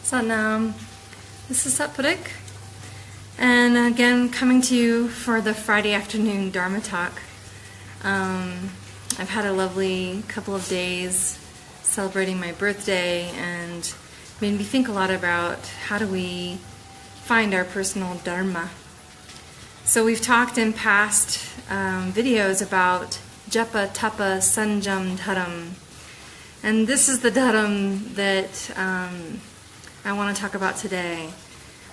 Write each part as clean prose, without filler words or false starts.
Satnam. This is Satpurik, and again coming to you for the Friday afternoon Dharma talk. I've had a lovely couple of days celebrating my birthday and made me think a lot about how do we find our personal Dharma. So we've talked in past videos about Japa, Tapa, Sanjam, Dharam. And this is the Dharam that I want to talk about today.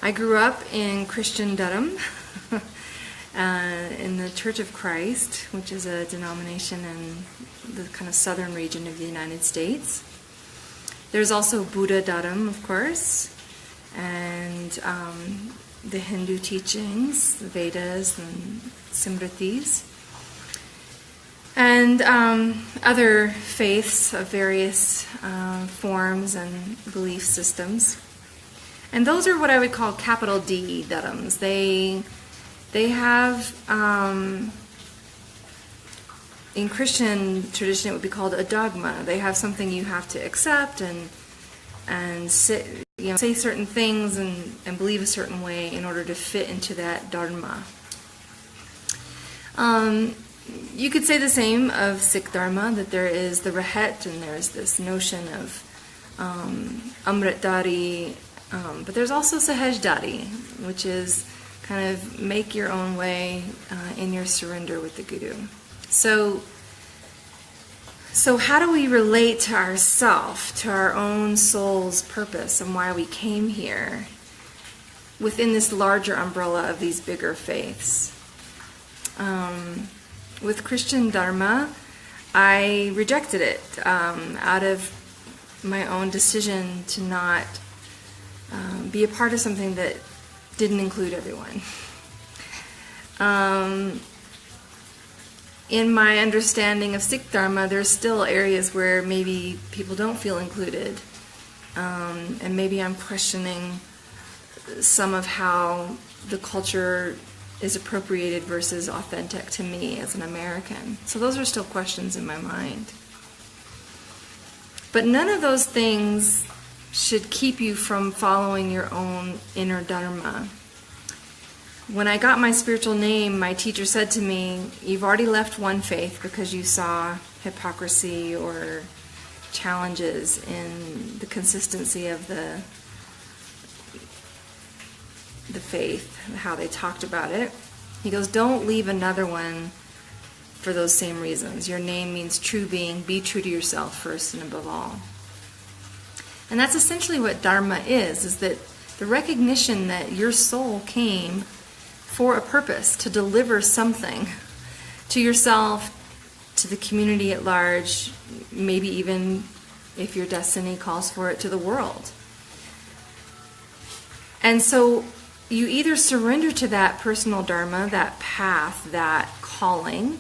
I grew up in Christian Dharam, in the Church of Christ, which is a denomination in the kind of southern region of the United States. There's also Buddha Dharam, of course, and the Hindu teachings, the Vedas and Simritis, and other faiths of various forms and belief systems. And those are what I would call capital D Dharams. They have, in Christian tradition, it would be called a dogma. They have something you have to accept and say certain things and believe a certain way in order to fit into that dharma. You could say the same of Sikh Dharma, that there is the Rahat and there's this notion of Amritdhari, but there's also Sahajdhari, which is kind of make your own way in your surrender with the Guru. So how do we relate to ourself, to our own soul's purpose and why we came here within this larger umbrella of these bigger faiths? With Christian Dharma, I rejected it out of my own decision to not be a part of something that didn't include everyone. In my understanding of Sikh Dharma, there's still areas where maybe people don't feel included, and maybe I'm questioning some of how the culture is appropriated versus authentic to me as an American. So those are still questions in my mind. But none of those things should keep you from following your own inner Dharma. When I got my spiritual name, my teacher said to me, you've already left one faith because you saw hypocrisy or challenges in the consistency of the faith, how they talked about it. He goes, don't leave another one for those same reasons. Your name means true being. Be true to yourself first and above all. And that's essentially what Dharma is that the recognition that your soul came for a purpose, to deliver something to yourself, to the community at large, maybe even, if your destiny calls for it, to the world. And so you either surrender to that personal Dharma, that path, that calling,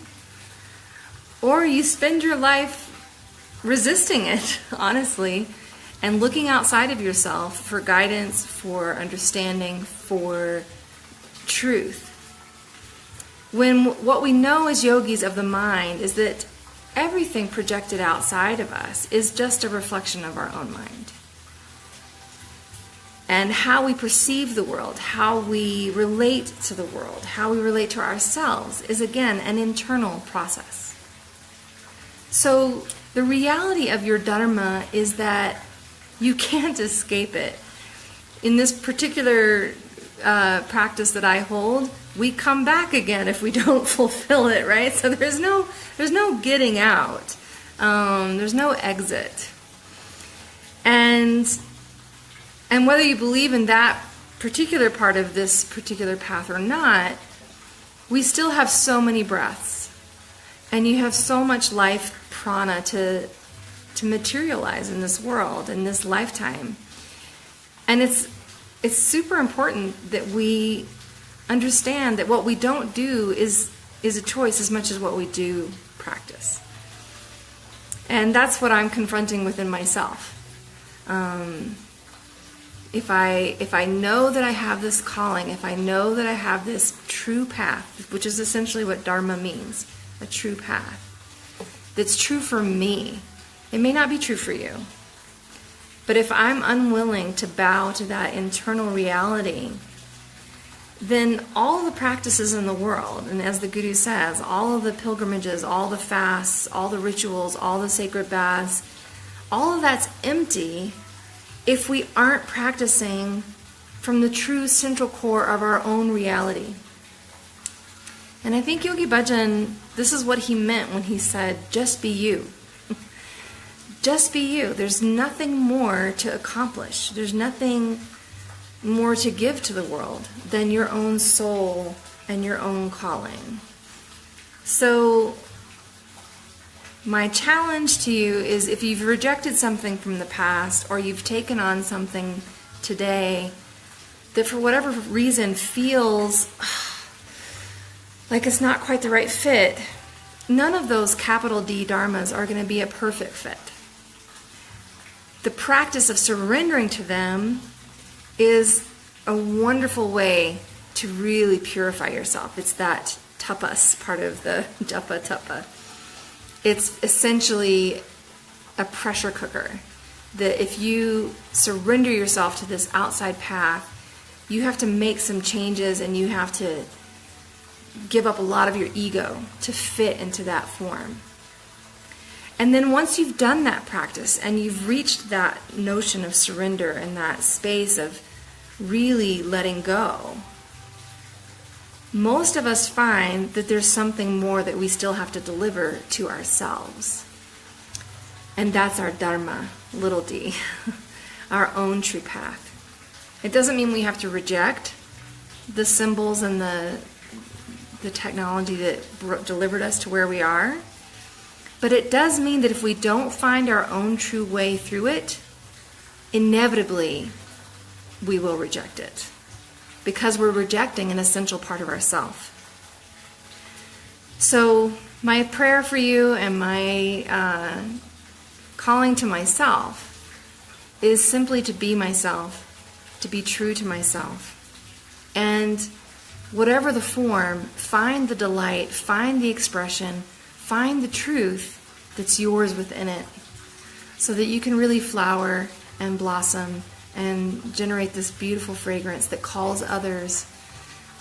or you spend your life resisting it, honestly, and looking outside of yourself for guidance, for understanding, for truth. When what we know as yogis of the mind is that everything projected outside of us is just a reflection of our own mind. And how we perceive the world, how we relate to the world, how we relate to ourselves is again an internal process. So the reality of your Dharma is that you can't escape it. In this particular practice that I hold, we come back again if we don't fulfill it, right? So there's no getting out. There's no exit. And whether you believe in that particular part of this particular path or not, we still have so many breaths. And you have so much life prana to materialize in this world, in this lifetime. And it's super important that we understand that what we don't do is a choice as much as what we do practice. And that's what I'm confronting within myself. If I know that I have this calling, if I know that I have this true path, which is essentially what Dharma means, a true path, that's true for me, it may not be true for you. But if I'm unwilling to bow to that internal reality, then all the practices in the world, and as the Guru says, all of the pilgrimages, all the fasts, all the rituals, all the sacred baths, all of that's empty if we aren't practicing from the true central core of our own reality. And I think Yogi Bhajan, this is what he meant when he said, just be you. Just be you. There's nothing more to accomplish. There's nothing more to give to the world than your own soul and your own calling. So my challenge to you is, if you've rejected something from the past or you've taken on something today that for whatever reason feels like it's not quite the right fit, none of those capital D dharmas are going to be a perfect fit. The practice of surrendering to them is a wonderful way to really purify yourself. It's that tapas part of the japa tapa. It's essentially a pressure cooker that if you surrender yourself to this outside path, you have to make some changes and you have to give up a lot of your ego to fit into that form. And then once you've done that practice and you've reached that notion of surrender and that space of really letting go, most of us find that there's something more that we still have to deliver to ourselves. And that's our Dharma, little d, our own true path. It doesn't mean we have to reject the symbols and the technology that delivered us to where we are. But it does mean that if we don't find our own true way through it, inevitably we will reject it, because we're rejecting an essential part of ourself. So my prayer for you and my calling to myself is simply to be myself, to be true to myself. And whatever the form, find the delight, find the expression, find the truth that's yours within it, so that you can really flower and blossom and generate this beautiful fragrance that calls others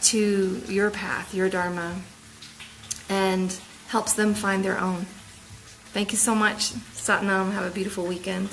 to your path, your Dharma, and helps them find their own. Thank you so much. Satnam. Have a beautiful weekend.